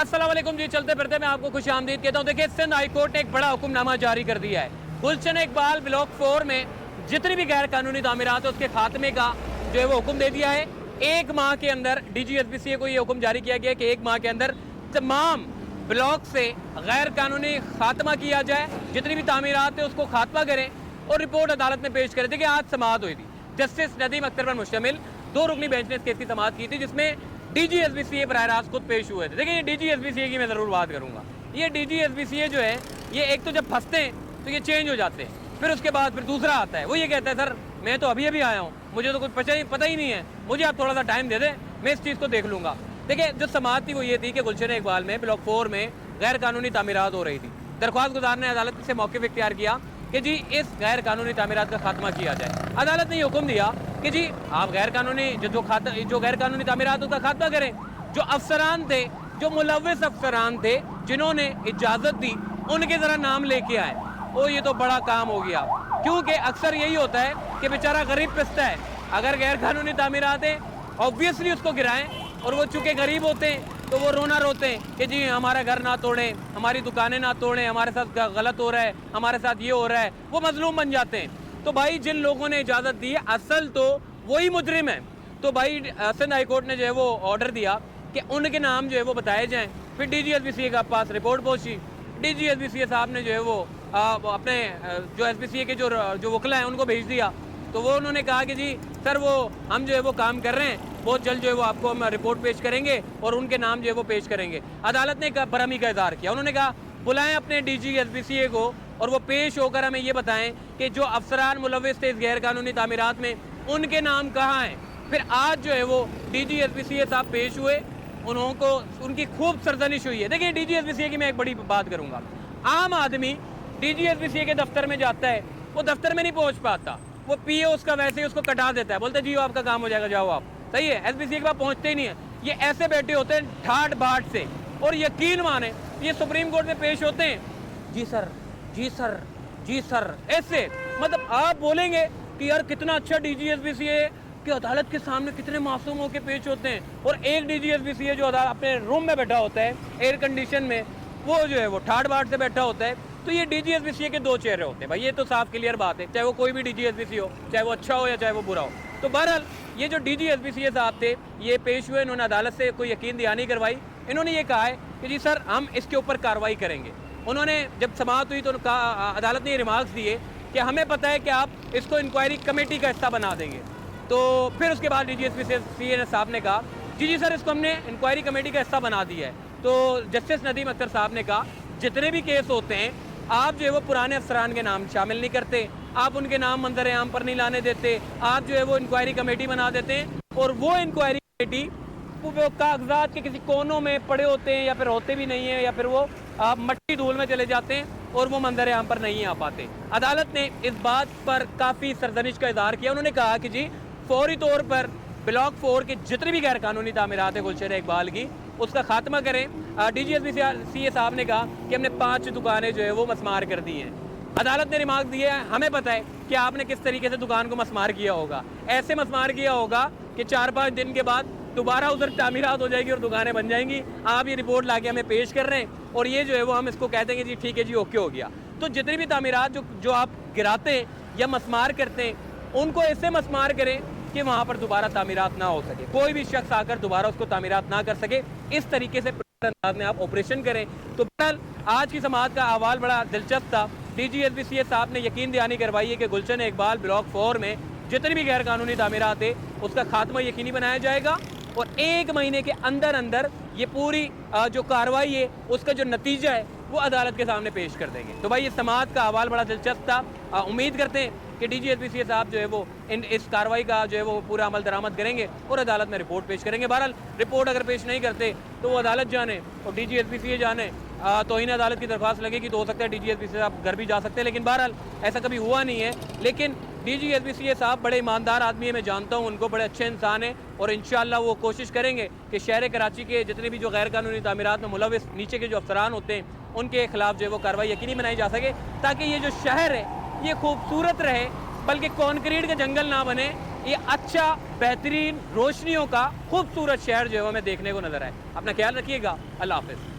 अस्सलाम वालेकुम जी। चलते फिरते मैं आपको खुश आमदीद कहता हूँ। देखिए, सिंध हाई कोर्ट ने एक बड़ा हुक्मनामा जारी कर दिया है। गुलशन इकबाल ब्लॉक 4 में जितनी भी गैर कानूनी तामीरात है उसके खात्मे का जो है वो हुक्म दे दिया है। एक माह के अंदर DGSBCA को ये हुक्म जारी किया गया कि एक माह के अंदर तमाम ब्लॉक से गैर कानूनी खात्मा किया जाए, जितनी भी तामीरात है उसको खात्मा करें और रिपोर्ट अदालत में पेश करें। देखिए, आज समाअत हुई थी, जस्टिस नदीम अख्तर पर मुश्तमिल 2 रुकनी बेंच ने इस केस की समाअत की थी, जिसमें DGSBCA बराह रास्त खुद पेश हुए थे। देखिए, ये DGSBCA की मैं ज़रूर बात करूँगा। ये DGSBCA जो है, ये एक तो जब फंसते हैं तो ये चेंज हो जाते हैं, फिर उसके बाद फिर दूसरा आता है, वो ये कहता है सर मैं तो अभी आया हूँ, मुझे तो कुछ पता ही नहीं है, मुझे आप थोड़ा सा टाइम दे दें, मैं इस चीज़ को देख लूँगा। देखिए, जो समाअत थी वो ये थी कि गुलशन इकबाल में ब्लॉक 4 में गैर कानूनी तामीरात हो रही थी। दरख्वास्त गुजार ने अदालत से मौक़िफ़ इख्तियार किया कि जी इस गैर कानूनी तामीरात का खात्मा किया जाए। अदालत ने ये हुक्म दिया कि जी आप गैर कानूनी जो गैर कानूनी तामीरात उसका खात्मा करें। जो अफसरान थे, जो मुलव्विस अफसरान थे जिन्होंने इजाज़त दी, उनके ज़रा नाम लेके आए। ओ ये तो बड़ा काम हो गया, क्योंकि अक्सर यही होता है कि बेचारा गरीब पिसता है। अगर गैर कानूनी तामीरात हैं ऑब्वियसली उसको गिराएं, और वो चूँकि गरीब होते हैं तो वो रोना रोते हैं कि जी हमारा घर ना तोड़ें, हमारी दुकानें ना तोड़ें, हमारे साथ गलत हो रहा है, हमारे साथ ये हो रहा है, वो मजलूम बन जाते हैं। तो भाई जिन लोगों ने इजाज़त दी है असल तो वही मुजरिम है। तो भाई सिंध हाई कोर्ट ने जो है वो ऑर्डर दिया कि उनके नाम जो है वो बताए जाएँ। फिर DGSBCA के पास रिपोर्ट पहुँची। DGSBCA साहब ने जो है वो अपने जो SBCA के जो वकला हैं उनको भेज दिया। तो वो उन्होंने कहा कि जी सर वो हम जो है वो काम कर रहे हैं, बहुत जल्द जो है वो आपको हम रिपोर्ट पेश करेंगे और उनके नाम जो है वो पेश करेंगे। अदालत ने बरहमी का इज़हार किया। उन्होंने कहा बुलाएं अपने DGSBCA को और वो पेश होकर हमें ये बताएं कि जो अफसरान मुलव्विस थे इस गैर कानूनी तामीरात में, उनके नाम कहाँ हैं। फिर आज जो है वो DGSBCA साहब पेश हुए, उनको उनकी खूब सरजनिश हुई है। देखिए, DGSBCA की मैं एक बड़ी बात करूँगा। आम आदमी DGSBCA के दफ्तर में जाता है, वो दफ्तर में नहीं पहुँच पाता, वो PO उसका वैसे ही उसको कटा देता है, बोलते जी आपका काम हो जाएगा, जाओ आप। सही है, SBCA के पास पहुँचते ही नहीं है। ये ऐसे बैठे होते हैं ठाट बाट से, और यकीन माने ये सुप्रीम कोर्ट में पेश होते हैं, जी सर जी सर जी सर, ऐसे मतलब आप बोलेंगे कि यार कितना अच्छा DGSBCA कि अदालत के सामने कितने मासूम होकर पेश होते हैं। और एक DGSBCA जो अपने रूम में बैठा होता है एयर कंडीशन में, वो जो है वो ठाट बाट से बैठा होता है। तो ये DGSBCA के 2 चेहरे होते हैं भाई, ये तो साफ क्लियर बात है, चाहे वो कोई भी DGSBCA हो, चाहे वो अच्छा हो या चाहे वो बुरा हो। तो बहरहाल ये जो DGSBCA साहब थे ये पेश हुए, इन्होंने अदालत से कोई यकीन दहानी करवाई। इन्होंने ये कहा है कि जी सर हम इसके ऊपर कार्रवाई करेंगे। उन्होंने जब समाअत हुई तो अदालत ने ये रिमार्क्स दिए कि हमें पता है कि आप इसको इंक्वायरी कमेटी का हिस्सा बना देंगे। तो फिर उसके बाद DGSBCA साहब ने कहा जी सर इसको हमने इंक्वायरी कमेटी का हिस्सा बना दिया है। तो जस्टिस नदीम अख्तर साहब ने कहा जितने भी केस होते हैं आप जो है वो पुराने अफसरान के नाम शामिल नहीं करते, आप उनके नाम मंजर आम पर नहीं लाने देते, आप जो है वो इंक्वायरी कमेटी बना देते हैं, और वो इंक्वायरी कमेटी वो कागजात के किसी कोनों में पड़े होते हैं या फिर होते भी नहीं है, या फिर वो मट्टी धूल में चले जाते हैं और वो मंजर आम पर नहीं आ पाते। अदालत ने इस बात पर काफ़ी सरजनिश का इज़हार किया। उन्होंने कहा कि जी फौरी तौर पर ब्लॉक 4 के जितनी भी गैर कानूनी तामीरात है गुलशन इकबाल की, उसका खात्मा करें। DGSBCA साहब ने कहा कि हमने 5 दुकानें जो है वो मसमार कर दी हैं। अदालत ने रिमार्क दिए हैं, हमें पता है कि आपने किस तरीके से दुकान को मसमार किया होगा। ऐसे मसमार किया होगा कि 4-5 दिन के बाद दोबारा उधर तामीरात हो जाएगी और दुकानें बन जाएंगी। आप ये रिपोर्ट ला के हमें पेश कर रहे हैं और ये जो है वो हम इसको कह देंगे जी ठीक है जी ओके हो गया। तो जितनी भी तामीरात जो आप गिराते हैं या मसमार करते हैं, उनको ऐसे मसमार करें कि वहाँ पर दोबारा तामीरात ना हो सके, कोई भी शख्स आकर दोबारा उसको तामीरात ना कर सके। इस तरीके से अंदाज में आप ऑपरेशन करें। तो बहरहाल आज की समाअत का अहवाल बड़ा दिलचस्प था। DGSBCA साहब ने यकीन दहानी करवाई है कि गुलशन इकबाल ब्लॉक 4 में जितनी भी गैर कानूनी तामीरात है उसका खात्मा यकीनी बनाया जाएगा, और 1 महीने के अंदर अंदर ये पूरी जो कार्रवाई है उसका जो नतीजा है वो अदालत के सामने पेश कर देंगे। तो भाई ये समाअत का अहवाल बड़ा दिलचस्प था। उम्मीद करते हैं कि DGSBCA साहब जो है वो इस कार्रवाई का जो है वो पूरा अमल दरामद करेंगे और अदालत में रिपोर्ट पेश करेंगे। बहरहाल रिपोर्ट अगर पेश नहीं करते तो वो अदालत जाने और DGSBCA जाने, तौहीन अदालत की दरख्वास्त लगेगी तो हो सकता है DGSBCA साहब घर भी जा सकते हैं, लेकिन बहरहाल ऐसा कभी हुआ नहीं है। लेकिन DGSBCA साहब बड़े ईमानदार आदमी है, मैं जानता हूँ उनको, बड़े अच्छे इंसान हैं, और इंशाअल्लाह वो कोशिश करेंगे कि शहर कराची के जितने भी जो गैर कानूनी तामीरात में मुलव्विस नीचे के जो अफसरान होते हैं उनके खिलाफ जो है वो कार्रवाई यकीनी बनाई जा सके, ताकि ये जो शहर है ये खूबसूरत रहे, बल्कि कॉन्क्रीट के जंगल ना बने, ये अच्छा बेहतरीन रोशनियों का खूबसूरत शहर जो है हमें देखने को नजर आए। अपना ख्याल रखिएगा। अल्लाह हाफिज़।